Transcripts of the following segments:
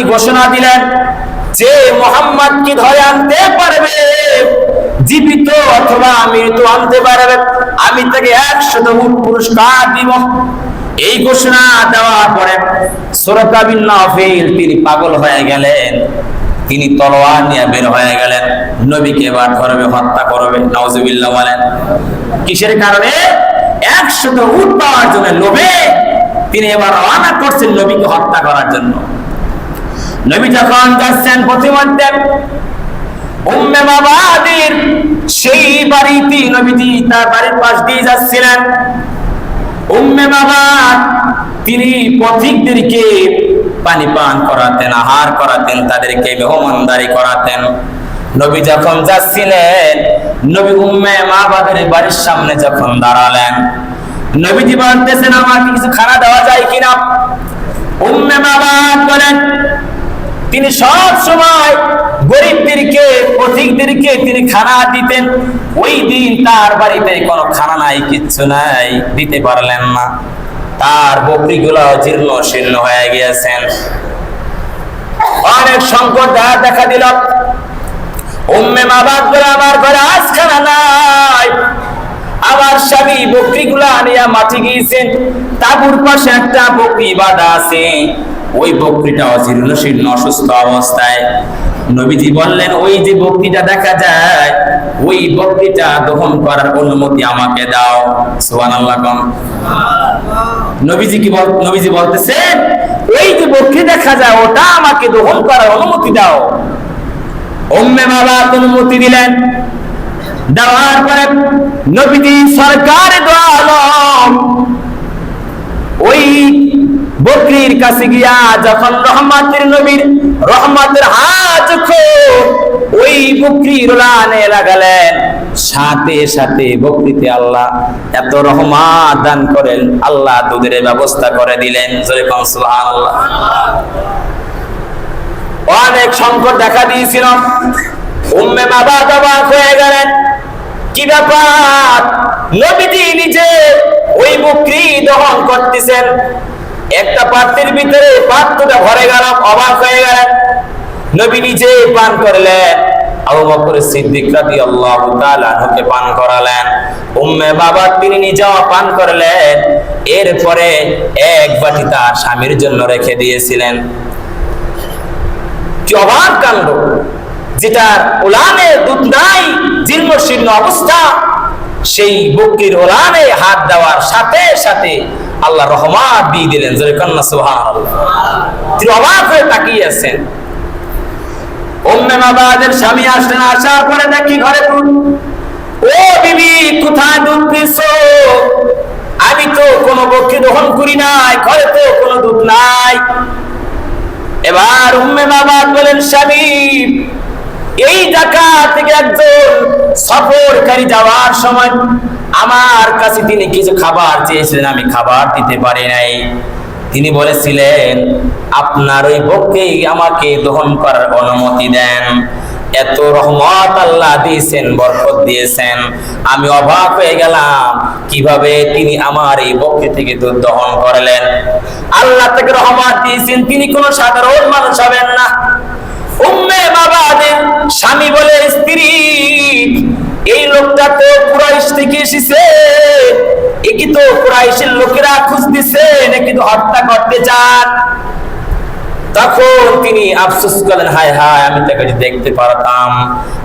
তিনি ঘোষণা দিলেন যে মুহাম্মদ কি ধরে আনতে পারবে, জীবিত অথবা মৃত আনতে পারবে, আমি তাকে 100 উট পুরস্কার দিব। এই ঘোষণা দেওয়ার পরে সুরাকা বিন নাফিল তিনি পাগল হয়ে গেলেন, তিনি তলোয়ার নিয়ে বের হয়ে গেলেন, নবীকে এবার ধরবে, হত্যা করবে। নাউজুবিল্লাহ বলেন। কিসের কারণে? 100 উট পাওয়ার জন্য লোভে তিনি এবার রওনা করছেন নবীকে হত্যা করার জন্য। নবী যখন যাচ্ছেন পথিমধ্যে উম্মে মাবাদির সেই বাড়িতে নবীজি তার বাড়ির পাশ দিয়ে যাচ্ছিলেন। উম্মে মাবাদ তিনি পথিকদেরকে পানি পান করাতেন, আহার করাতেন, তাদেরকে মেহমানদারি করাতেন। নবী যখন যাচ্ছিলেন, নবী উম্মে মাবাদের বাড়ির সামনে যখন দাঁড়ালেন, নবীজি বলতেছেন আমাকে কিছু খানা দেওয়া যায় কিনা। উম্মে মাবাদ বলেন তিনি সব সময় গরিবদেরকে, পথিকদেরকে তিনি খানা দিতেন। ওই দিন তার বাড়িতে কোনো খানা নাই, কিচ্ছু নাই, দিতে পারলেন না। তার বকরিগুলো জীর্ণ শীর্ণ হয়ে গিয়েছেন। অনেক সংকট দেখা দিল। উম্মে মাবাদ বলে আমার ঘরে আজ খানা নাই, আমার স্বামী বকরিগুলা নিয়ে মাঠে গিয়েছেন, তাঁবুর পাশে একটা বকরি বাঁধা আছে, ওই বকরিটা জীর্ণ শীর্ণ অসুস্থ অবস্থায়। নবীজি বললেন ওই যে বকরিটা দেখা যায়, ওই বকরিটা দহন করার অনুমতি আমাকে দাও। সুবহানাল্লাহ। নবীজি বলতেছেন ওই যে বকরি দেখা যায় ওটা আমাকে দহন করার অনুমতি দাও। উম্মে মাবাদ অনুমতি দিলেন। দেওয়ার পরে নবীজি সরকারে দো আলম ওই বকরির কাছে গিয়া যখন রহমতের নবীর রহমতের হাত ওই বকরির উলানে লাগালেন, সাথে সাথে বকরিতে আল্লাহ এত রহমত দান করেন, আল্লাহ দুধের ব্যবস্থা করে দিলেন। জোরে কোন সুবহানাল্লাহ। অনেক সংকট দেখা দিয়েছিল। উম্মে মাবাদ অবাক হয়ে গেলেন, কি ব্যাপার? নবীজি নিজে ওই বকরি দহন করতেছেন, একটা পাত্রের ভিতরে পাত্রটা ভরে গেল, অবাক হয়ে গেলেন। নবী নিজে পান করলেন, আবু বকর সিদ্দিক রাদিয়াল্লাহু তাআলা আনহুকে পান করালেন, উম্মে মাবাদ তিনি নিজেও পান করলেন। এরপরে এক বাটি তার স্বামীর জন্য রেখে দিয়েছিলেন। কি অবাক কাণ্ড! যেটার উলানে দুধ নাই, জীর্ণ শীর্ণ অবস্থা, সেই বকরির উলানে হাত দেওয়ার সাথে সাথে আল্লাহ রহমত দিয়ে দিলেন। জোরে কান্না সুবহানাল্লাহ। তিনি অবাক হয়ে তাকিয়ে আছেন। উম্মে মাবাদের স্বামী আসলেন, আসার পরে দেখি ঘরে দুধ। ও বিবি, কোথায় দুধ পেয়েছো? আমি তো কোনো বকরি দহন করি নাই, ঘরে তো কোনো দুধ নাই। এবার উম্মে মাবাদ বলেন, স্বামী এই ঢাকা থেকে একজন সফরকারী যাওয়ার সময় আমার কাছে তিনি কিছু খাবার চেয়েছিলেন, আমি খাবার দিতে পারি নাই। তিনি বলেছিলেন আপনার ওই বকরি আমাকে দহন করার অনুমতি দেন। এত রহমত আল্লাহ দিয়েছেন, বরকত দিয়েছেন, আমি অবাক হয়ে গেলাম কিভাবে তিনি আমার এই বকরি থেকে দুধ দহন করলেন। আল্লাহ থেকে রহমত দিয়েছেন, তিনি কোনো সাধারণ মানুষ হবেন না। উম্মে মাবাদের স্বামী বলে, স্ত্রী এই লোকটা তো কুরাইশ থেকে এসেছে, একি তো কুরাইশের লোকেরা খুঁজতেছে, নাকি তো হত্যা করতে চান। তখন তিনি আফসোস করলেন, হায় হায় আমি তাকে যদি দেখতে পারতাম।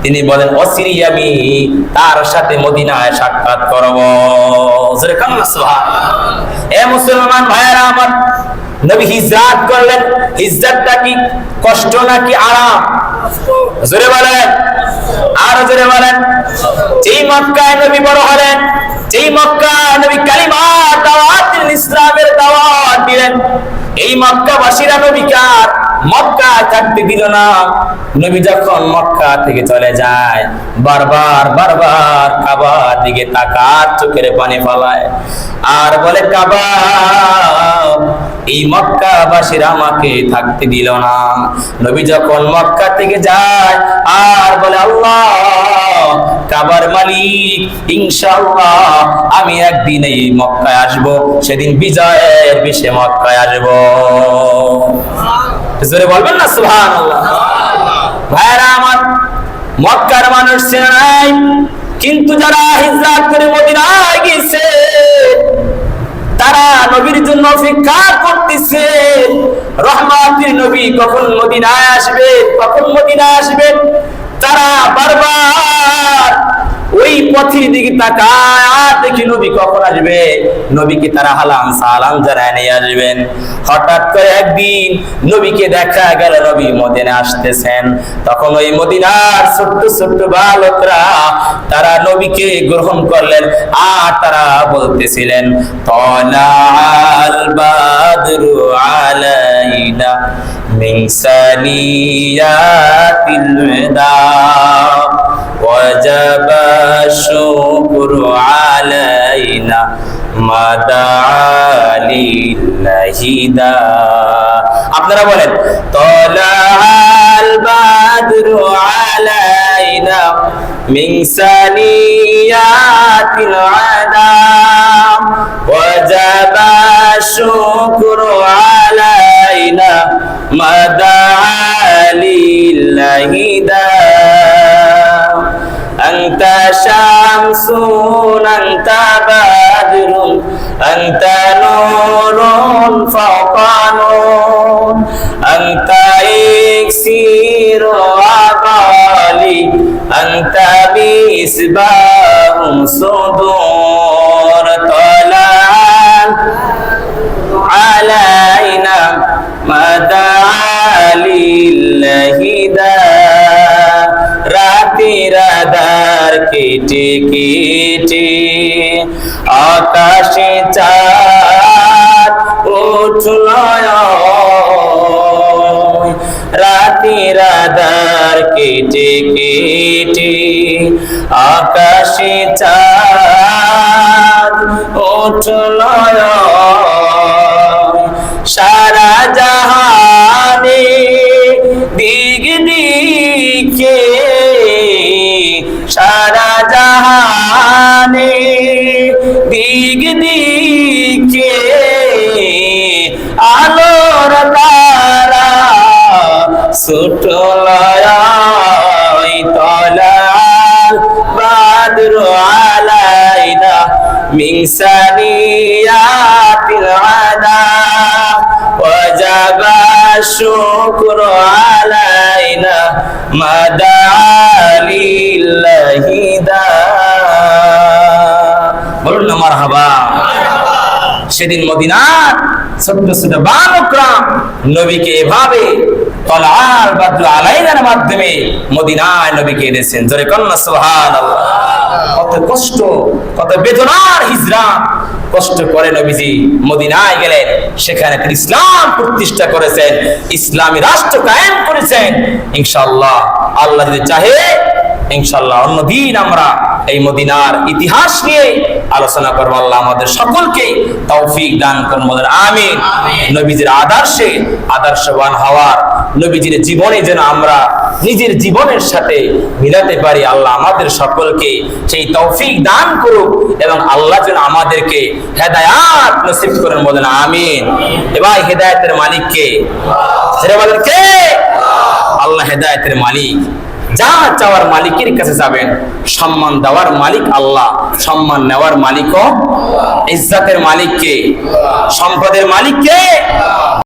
তিনি বলেন অচিরে আমি তার সাথে মদিনায় সাক্ষাৎ করব। জোরে কান্না সুবহানাল্লাহ। এ মুসলমান ভাইয়েরা আমার, নবী হিজরত করলেন। হিজরতটা কি কষ্ট নাকি আরাম? জোরে বলেন, আর জোরে বলেন। যেই মক্কায় নবী বড় হলেন, যেই মক্কায় নবী কালিমার দাওয়াত, ইসলামের দাওয়াত দিলেন, এই মক্কাবাসীরা নবীকে আর মক্কায় থাকতে দিল না। নবী যখন মক্কা থেকে চলে যায়, বারবার বারবার কাবার দিকে তাকাত, চোখের পানি ফলায় আর বলে, কাবা এই মক্কাবাসীরা আমাকে থাকতে দিল না। নবী যখন মক্কা থেকে যায় আর বলে, আল্লাহ কাবার মালিক, ইনশাআল্লাহ আমি একদিন এই মক্কায় আসব, সেদিন বিজয়ের বিষে মক্কায় আসব। জোরে বলবেন না সুবহানাল্লাহ। ভাইরা আমার, মক্কার মানুষ চেনে নাই, কিন্তু যারা হিজরত করে মদিনায় গেছে তারা নবীর জন্য অপেক্ষা করতেছে। রহমতের নবী কখন মদিনায় আসবে, কখন মদিনায় আসবে। তারা বারবার ওই পথের দিকে তাকায়, আর দেখি নবী কখন আসবে। নবীকে তারা হালাম সালাম জানায় নিয়ে আসবেন। হঠাৎ করে একদিন নবীকে দেখা গেল নবী মদিনায় আসতেছেন। তখন ওই মদিনার ছোট্ট ছোট্ট বালকরা তারা নবীকে গ্রহণ করলেন, আর তারা বলতেছিলেন, তালাল বাদরু আলাইনা মিন সানিয়াতিল ওয়াদা وجب الشكر علينا ما دعا لله دا। আপনারা বলেন, طلع البدر علينا من ثنيات الوداع وجب الشكر علينا ما دعا لله دا। أنت شمس أنت بدر أنت نور فوق نور أنت إكسير وغالي أنت مصباح صدور طلع علينا ما دعا لله دا। রাতের আধার কেটে কেটে আকাশে চাঁদ উঠল, রাতের আধার কেটে কেটে আকাশে চাঁদ উঠল। সারা জাহানে দিক দিকে, সারা জাহানে দিক দিকে আলোর তারা ছুটল। طلع البدر علينا من ثنيات الوداع وجب الشكر علينا ما دعا لله دا। বলুন না মারহাবা। সেদিন মদিনার ছোট্ট ছোট বালকরা নবীকে এভাবে তলাল বাদরু আলাইনার মাধ্যমে মদিনায় নবীকে এনেছেন। জোরে কন্না সুবহানাল্লাহ। কত কষ্ট, কত বেদনার হিজরত কষ্ট করে নবীজি মদিনায় গেলেন, সেখানে তিনি ইসলাম প্রতিষ্ঠা করেছেন, ইসলামী রাষ্ট্র কায়েম করেছেন। ইনশাআল্লাহ আল্লাহ যদি চাহে ইনশাআল্লাহ অন্যদিন আমরা এই মদিনার ইতিহাস নিয়ে আলোচনা করব। আল্লাহ আমাদের সকলকে তৌফিক দান করুন, আমিন। নবীজির আদর্শে আদর্শবান হওয়ার, নবীজির জীবনে যেন আমরা নিজের জীবনের সাথে মিলাতে পারি, আল্লাহ আমাদের সকলকে সেই তৌফিক দান করুক, এবং আল্লাহ যেন আমাদেরকে হেদায়াত নসিব করেন, বলেন আমিন। এবার হেদায়েতের মালিক কে? কে? আল্লাহ হেদায়েতের মালিক। যা চাওয়ার মালিকের কাছে যাবেন। সম্মান দেওয়ার মালিক আল্লাহ, সম্মান নেওয়ার মালিকও। ইজ্জতের মালিক কে? সম্পদের মালিক কে?